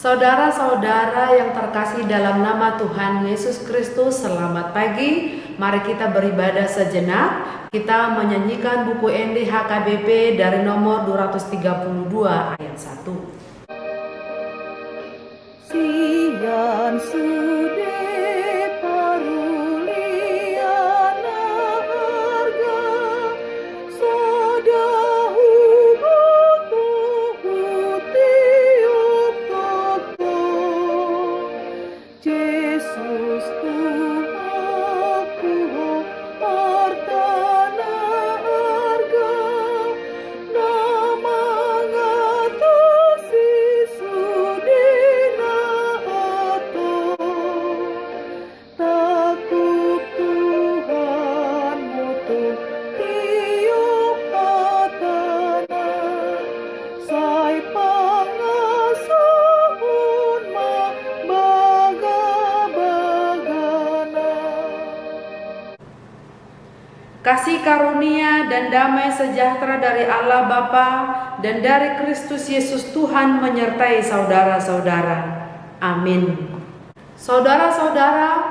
Saudara-saudara yang terkasih dalam nama Tuhan Yesus Kristus, selamat pagi. Mari kita beribadah sejenak. Kita menyanyikan buku ND HKBP dari nomor 232 ayat 1. Sian sude paruliana harga sodahu butuh tiup toko Yesus Tuhanku hartana harga nama ngatasi sudina ato takut Tuhan mutu tiup hatana sai pangasuhun ma baga-bagana. Kasih karunia dan damai sejahtera dari Allah Bapa dan dari Kristus Yesus Tuhan menyertai saudara-saudara. Amin. Saudara-saudara,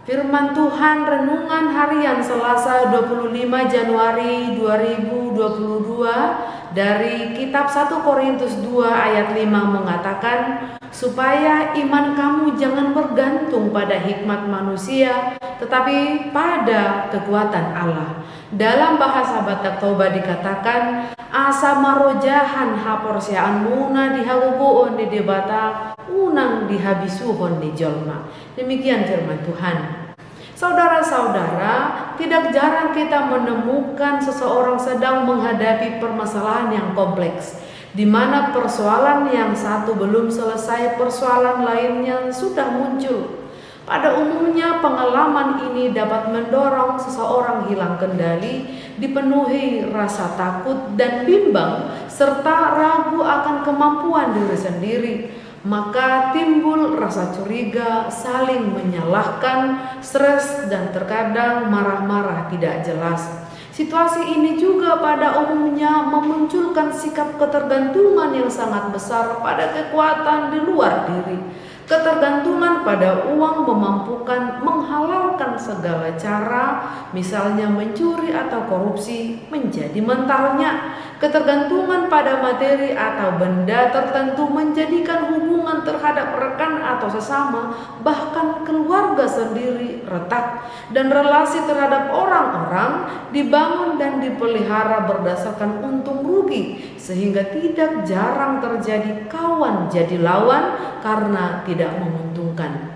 firman Tuhan renungan harian Selasa 25 Januari 2022 dari kitab 1 Korintus 2 ayat 5 mengatakan, supaya iman kamu jangan bergantung pada hikmat manusia, tetapi pada kekuatan Allah. Dalam bahasa Batak Toba dikatakan, asa marojahan haporsiaan muna dihagubuon di Batak, unang dihabisuhon di jolma. Demikian firman Tuhan. Saudara-saudara, tidak jarang kita menemukan seseorang sedang menghadapi permasalahan yang kompleks, di mana persoalan yang satu belum selesai, persoalan lainnya sudah muncul. Pada umumnya pengalaman ini dapat mendorong seseorang hilang kendali, dipenuhi rasa takut dan bimbang, serta ragu akan kemampuan diri sendiri. Maka timbul rasa curiga, saling menyalahkan, stres, dan terkadang marah-marah tidak jelas. Situasi ini juga pada umumnya memunculkan sikap ketergantungan yang sangat besar pada kekuatan di luar diri. Ketergantungan pada uang memampukan menghalalkan segala cara, misalnya mencuri atau korupsi, menjadi mentalnya. Ketergantungan pada materi atau benda tertentu menjadikan hubungan terhadap rekan atau sesama, bahkan keluarga sendiri retak, dan relasi terhadap orang-orang dibangun dan dipelihara berdasarkan untung rugi, sehingga tidak jarang terjadi kawan jadi lawan karena tidak menguntungkan.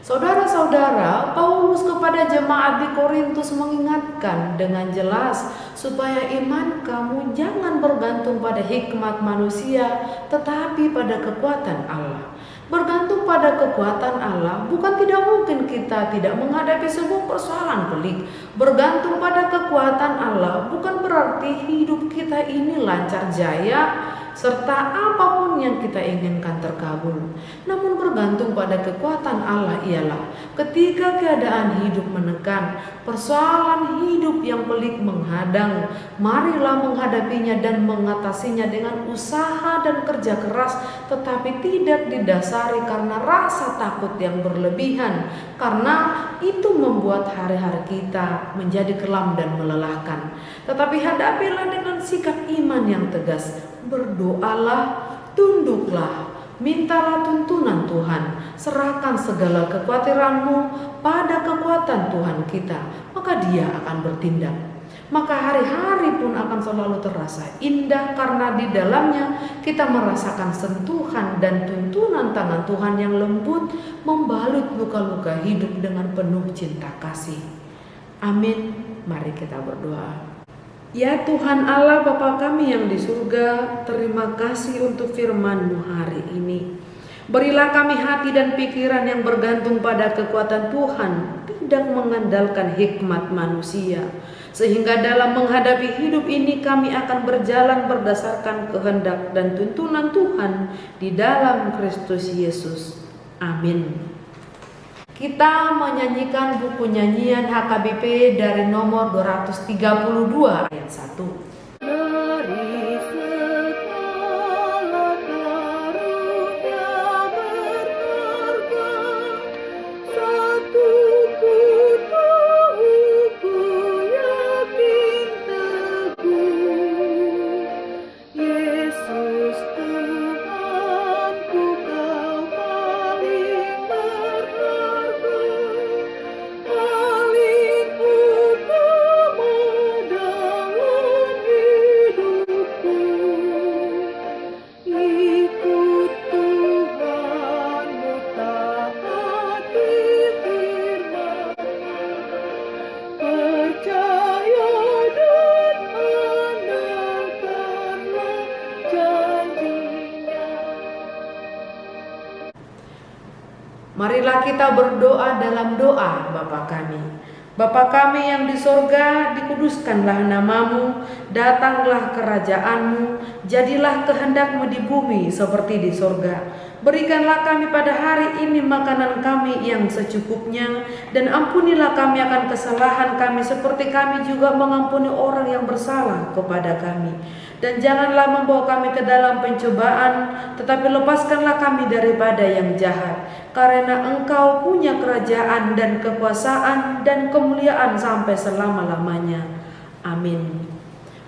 Saudara-saudara, Paulus kepada jemaat di Korintus mengingatkan dengan jelas supaya iman kamu jangan bergantung pada hikmat manusia, tetapi pada kekuatan Allah. Bergantung pada kekuatan Allah bukan tidak mungkin kita tidak menghadapi sebuah persoalan pelik. Bergantung pada kekuatan Allah bukan berarti hidup kita ini lancar jaya, serta apapun yang kita inginkan terkabul. Namun bergantung pada kekuatan Allah ialah ketika keadaan hidup menekan, persoalan hidup yang pelik menghadang, marilah menghadapinya dan mengatasinya dengan usaha dan kerja keras, tetapi tidak didasari karena rasa takut yang berlebihan, karena itu membuat hari-hari kita menjadi kelam dan melelahkan. Tetapi hadapilah dengan sikap iman yang tegas. Berdoalah, tunduklah, mintalah tuntunan Tuhan, serahkan segala kekhawatiranmu pada kekuatan Tuhan kita, maka Dia akan bertindak. Maka hari-hari pun akan selalu terasa indah karena di dalamnya kita merasakan sentuhan dan tuntunan tangan Tuhan yang lembut membalut luka-luka hidup dengan penuh cinta kasih. Amin. Mari kita berdoa. Ya Tuhan Allah Bapa kami yang di surga, terima kasih untuk firman-Mu hari ini. Berilah kami hati dan pikiran yang bergantung pada kekuatan Tuhan, tidak mengandalkan hikmat manusia, sehingga dalam menghadapi hidup ini kami akan berjalan berdasarkan kehendak dan tuntunan Tuhan di dalam Kristus Yesus. Amin. Kita menyanyikan buku nyanyian HKBP dari nomor 232 ayat 1. Dari segala karunia Marilah kita berdoa dalam doa Bapa kami. Bapa kami yang di sorga, dikuduskanlah namamu, datanglah kerajaanmu, jadilah kehendak-Mu di bumi seperti di sorga. Berikanlah kami pada hari ini makanan kami yang secukupnya, dan ampunilah kami akan kesalahan kami seperti kami juga mengampuni orang yang bersalah kepada kami. Dan janganlah membawa kami ke dalam pencobaan, tetapi lepaskanlah kami daripada yang jahat. Karena Engkau punya kerajaan dan kekuasaan dan kemuliaan sampai selama-lamanya. Amin.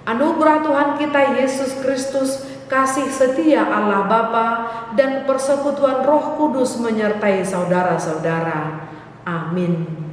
Anugerah Tuhan kita Yesus Kristus, kasih setia Allah Bapa, dan persekutuan Roh Kudus menyertai saudara-saudara. Amin.